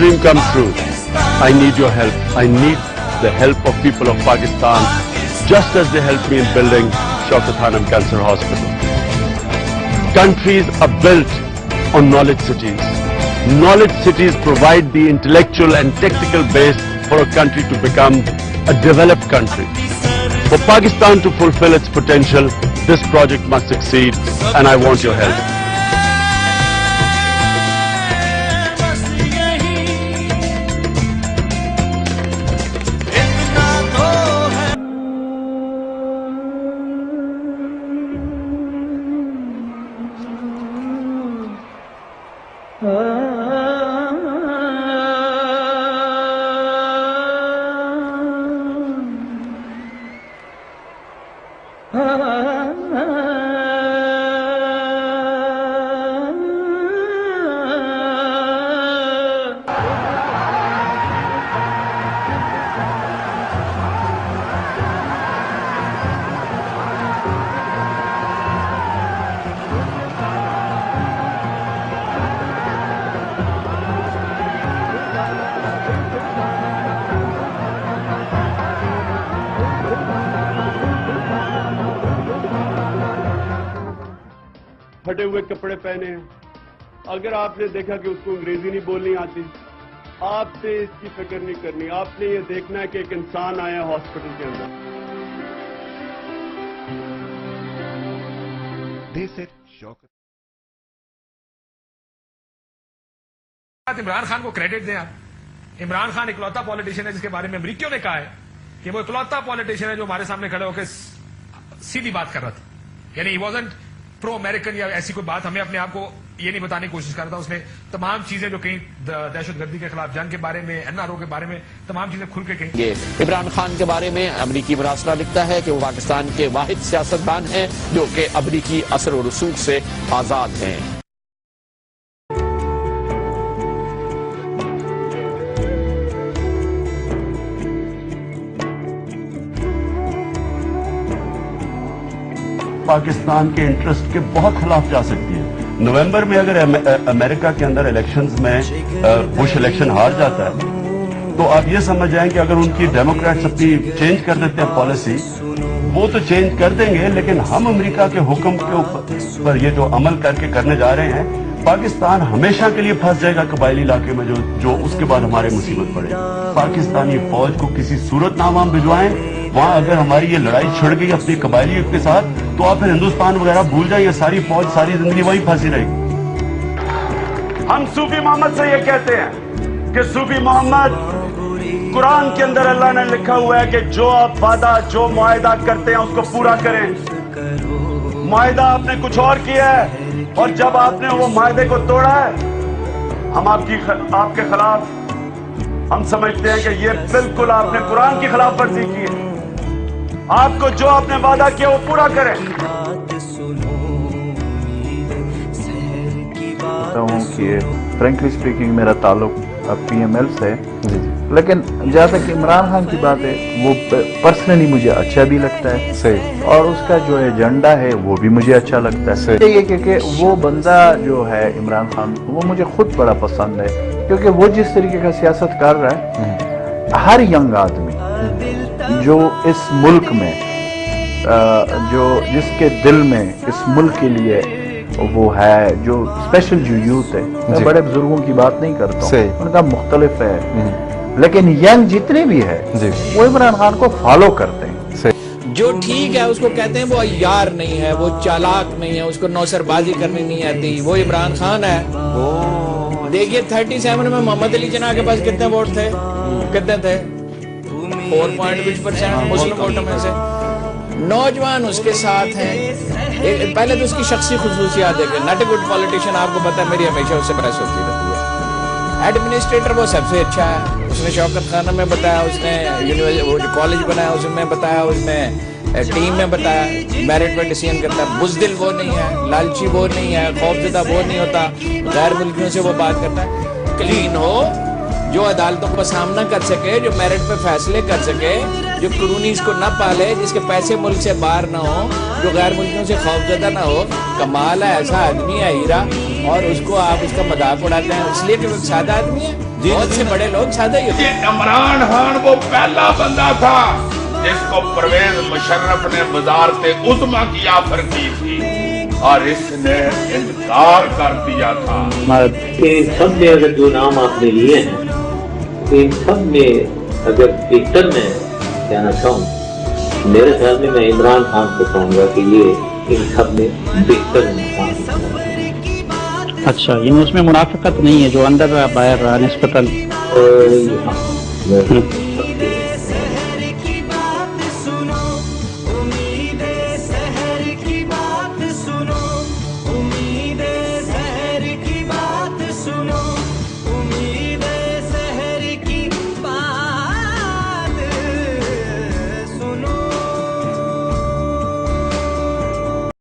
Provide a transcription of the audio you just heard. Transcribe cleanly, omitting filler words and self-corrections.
dream come true, I need your help. I need the help of people of Pakistan, just as they helped me in building Shaukat Khanum Cancer Hospital. Countries are built on knowledge cities. Knowledge cities provide the intellectual and technical base for a country to become a developed country. For Pakistan to fulfill its potential, this project must succeed, and I want your help. پھٹے ہوئے کپڑے پہنے ہیں. اگر آپ نے دیکھا کہ اس کو انگریزی نہیں بولنی آتی, آپ نے اس کی فکر نہیں کرنی. آپ نے یہ دیکھنا ہے کہ ایک انسان آیا ہاسپٹل کے اندر. عمران خان کو کریڈٹ دیں. آپ عمران خان اکلوتا پالیٹیشین ہے جس کے بارے میں امریکیوں نے کہا ہے کہ وہ اکلوتا پالیٹیشین ہے جو ہمارے سامنے کھڑے ہو کے سیدھی بات کر رہا تھا. یعنی ہی وازنٹ پرو امریکن یا ایسی کوئی بات. ہمیں اپنے آپ کو یہ نہیں بتانے کی کوشش کرتا. اس نے تمام چیزیں جو کہیں دہشت گردی کے خلاف جنگ کے بارے میں, NRO کے بارے میں, تمام چیزیں کھل کے کہیں. عمران خان کے بارے میں امریکی مراسلہ لکھتا ہے کہ وہ پاکستان کے واحد سیاستدان ہیں جو کہ امریکی اثر و رسوخ سے آزاد ہیں. پاکستان کے انٹرسٹ کے بہت خلاف جا سکتی ہے. نومبر میں اگر امریکہ کے اندر الیکشنز میں بش الیکشن ہار جاتا ہے تو آپ یہ سمجھ جائیں کہ اگر ان کی ڈیموکریٹس اپنی چینج کر دیتے ہیں پالیسی, وہ تو چینج کر دیں گے, لیکن ہم امریکہ کے حکم کے اوپر یہ جو عمل کر کے کرنے جا رہے ہیں, پاکستان ہمیشہ کے لیے پھنس جائے گا قبائلی علاقے میں جو اس کے بعد ہمارے مصیبت پڑے. پاکستانی فوج کو کسی صورت نہ ہم بھجوائیں. وہاں اگر ہماری یہ لڑائی چھڑ گئی اپنی قبائلیوں کے ساتھ تو آپ پھر ہندوستان وغیرہ بھول جائیں. یہ ساری فوج ساری زندگی وہی پھنسی رہے گی. ہم صوفی محمد سے یہ کہتے ہیں کہ صوفی محمد, قرآن کے اندر اللہ نے لکھا ہوا ہے کہ جو آپ وعدہ جو معاہدہ کرتے ہیں اس کو پورا کریں. معاہدہ آپ نے کچھ اور کیا ہے, اور جب آپ نے وہ معاہدے کو توڑا ہے, ہم آپ کے خلاف ہم سمجھتے ہیں کہ یہ بالکل آپ نے قرآن کی خلاف ورزی کی ہے. آپ کو جو آپ نے وعدہ کیا وہ پورا کریں. ہوں کہ فرینکلی اسپیکنگ میرا تعلق PML سے, لیکن جہاں تک عمران خان کی بات ہے وہ پرسنلی مجھے اچھا بھی لگتا ہے صحیح, اور اس کا جو ایجنڈا ہے وہ بھی مجھے اچھا لگتا ہے. کہ وہ بندہ جو ہے عمران خان وہ مجھے خود بڑا پسند ہے, کیونکہ وہ جس طریقے کا سیاست کر رہا ہے, ہر ینگ آدمی جو اس ملک میں جو جس کے دل میں اس ملک کے لیے وہ ہے, جو اسپیشل جو یوتھ ہے, میں بڑے بزرگوں کی بات نہیں کرتا ہوں, ان کا مختلف ہے, لیکن ینگ جتنے بھی ہے وہ عمران خان کو فالو کرتے ہیں. جو ٹھیک ہے اس کو کہتے ہیں وہ عیار نہیں ہے, وہ چالاک نہیں ہے, اس کو نوسر بازی کرنی نہیں آتی, وہ عمران خان ہے. دیکھیے 37 میں محمد علی جناح کے پاس کتنے ووٹ تھے, کتنے تھے, 4.20% مسلم ووٹوں میں سے. نوجوان اس کے ساتھ ہیں. پہلے تو اس کی شخصی خصوصیات دیکھیں. ناٹ اے گڈ پالیٹیشین, آپ کو پتا ہے میری ہمیشہ اس سے بحث ہوتی رہتی ہے. ایڈمنسٹریٹر وہ سب سے اچھا ہے. اس نے شوکت خانم میں بتایا, اس نے وہ جو کالج بنایا اس میں بتایا, اس نے ٹیم میں بتایا, میرٹ پہ ڈیسیژن کرتا ہے. بزدل وہ نہیں ہے, لالچی وہ نہیں ہے, خوفزدہ وہ نہیں ہوتا, غیر ملکیوں سے وہ بات کرتا ہے. کلین ہو, جو عدالتوں کا سامنا کر سکے, جو میرٹ پہ فیصلے کر سکے, جو کرونیز کو نہ پالے, جس کے پیسے ملک سے باہر نہ ہو, جو غیر ملکیوں سے خوفزدہ نہ ہو. کمال ہے, ایسا آدمی ہے ہیرا, اور اس کو آپ اس کا مذاق اڑاتے ہیں اس لیے کہ وہ ایک سادہ آدمی ہے. بہت سے بڑے لوگ سادہ ہی ہوتے ہیں. عمران خان وہ پہلا بندہ تھا جس کو پرویز مشرف نے وزارت عظمیٰ کی آفر کی تھی اور اس نے انکار کر دیا تھا. ان سب میں اگر جو نام آپ نے لیے ہیں ان سب میں اگر بہتر میں کہنا چاہوں میرے خیال میں عمران خان کو کہوں گا کہ یہ ان سب میں بہتر انسان. اچھا یعنی اس میں منافقت نہیں ہے جو اندر باہر نسبتاً.